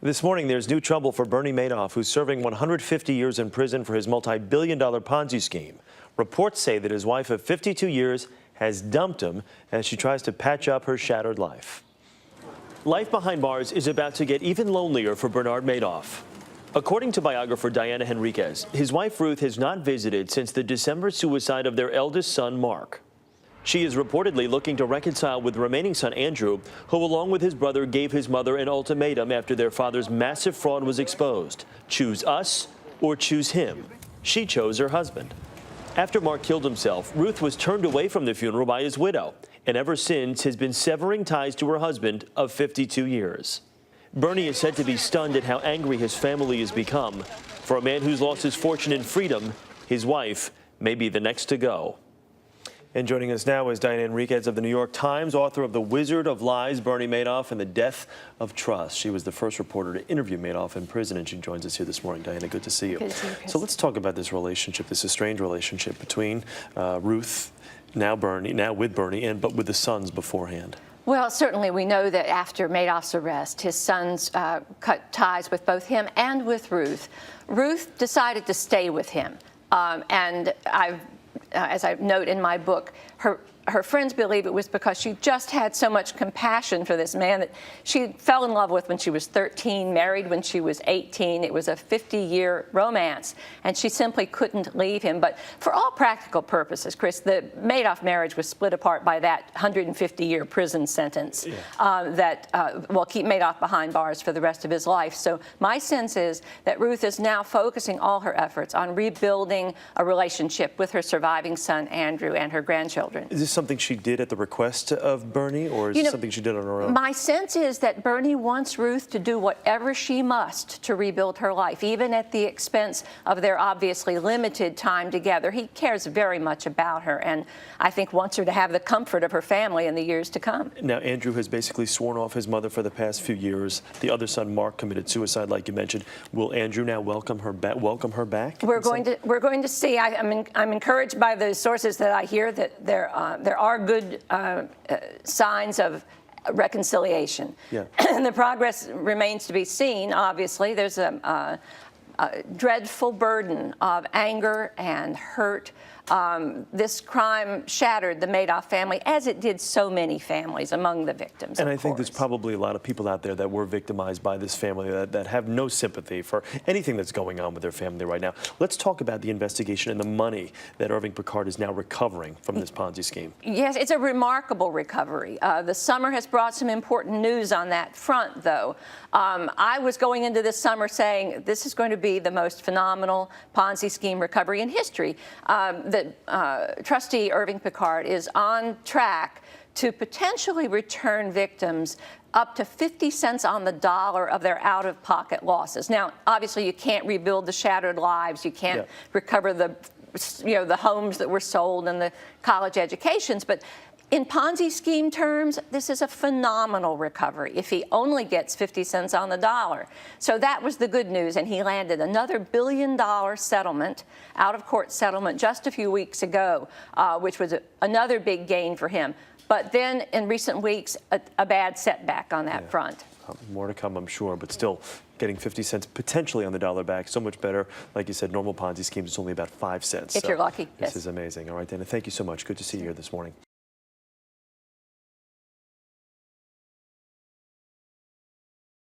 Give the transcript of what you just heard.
This morning, there's new trouble for Bernie Madoff, who's serving 150 years in prison for his multi-billion-dollar Ponzi scheme. Reports say that his wife of 52 years has dumped him as she tries to patch up her shattered life. Life behind bars is about to get even lonelier for Bernard Madoff. According to biographer Diana Henriques, his wife Ruth has not visited since the December suicide of their eldest son, Mark. She is reportedly looking to reconcile with remaining son Andrew, who along with his brother gave his mother an ultimatum after their father's massive fraud was exposed. Choose us or choose him. She chose her husband. After Mark killed himself, Ruth was turned away from the funeral by his widow, and ever since has been severing ties to her husband of 52 years. Bernie is said to be stunned at how angry his family has become. For a man who's lost his fortune and freedom, his wife may be the next to go. And joining us now is Diana Henriques of the New York Times, author of The Wizard of Lies, Bernie Madoff, and the Death of Trust. She was the first reporter to interview Madoff in prison, and she joins us here this morning. Diana, good to see you. Good to see you, Chris. So let's talk about this relationship, this estranged relationship between Ruth, now with Bernie, but with the sons beforehand. Well, certainly we know that after Madoff's arrest, his sons cut ties with both him and with Ruth. Ruth decided to stay with him, and as I note in my book, her friends believe it was because she just had so much compassion for this man that she fell in love with when she was 13, married when she was 18. It was a 50-year romance, and she simply couldn't leave him. But for all practical purposes, Chris, the Madoff marriage was split apart by that 150-year prison sentence that will keep Madoff behind bars for the rest of his life. So my sense is that Ruth is now focusing all her efforts on rebuilding a relationship with her surviving son, Andrew, and her grandchildren. Is this something she did at the request of Bernie, or is it something she did on her own? My sense is that Bernie wants Ruth to do whatever she must to rebuild her life, even at the expense of their obviously limited time together. He cares very much about her, and I think wants her to have the comfort of her family in the years to come. Now, Andrew has basically sworn off his mother for the past few years. The other son, Mark, committed suicide, like you mentioned. Will Andrew now welcome her back? We're going to see. I'm encouraged by the sources that I hear that there are good signs of reconciliation. Yeah. And the progress remains to be seen. Obviously, there's a dreadful burden of anger and hurt. This crime shattered the Madoff family, as it did so many families among the victims. And I think there's probably a lot of people out there that were victimized by this family that have no sympathy for anything that's going on with their family right now. Let's talk about the investigation and the money that Irving Picard is now recovering from this Ponzi scheme. Yes, it's a remarkable recovery. The summer has brought some important news on that front, though. I was going into this summer saying this is going to be the most phenomenal Ponzi scheme recovery in history. Trustee Irving Picard is on track to potentially return victims up to 50 cents on the dollar of their out-of-pocket losses. Now, obviously, you can't rebuild the shattered lives. You can't recover the homes that were sold and the college educations, but in Ponzi scheme terms, this is a phenomenal recovery if he only gets 50 cents on the dollar. So that was the good news, and he landed another $1 billion settlement, out-of-court settlement, just a few weeks ago, which was another big gain for him. But then, in recent weeks, a bad setback on that front. More to come, I'm sure, but still getting 50 cents potentially on the dollar back, so much better. Like you said, normal Ponzi schemes, it's only about 5 cents. If you're lucky, This is amazing. All right, Dana, thank you so much. Good to see you here this morning.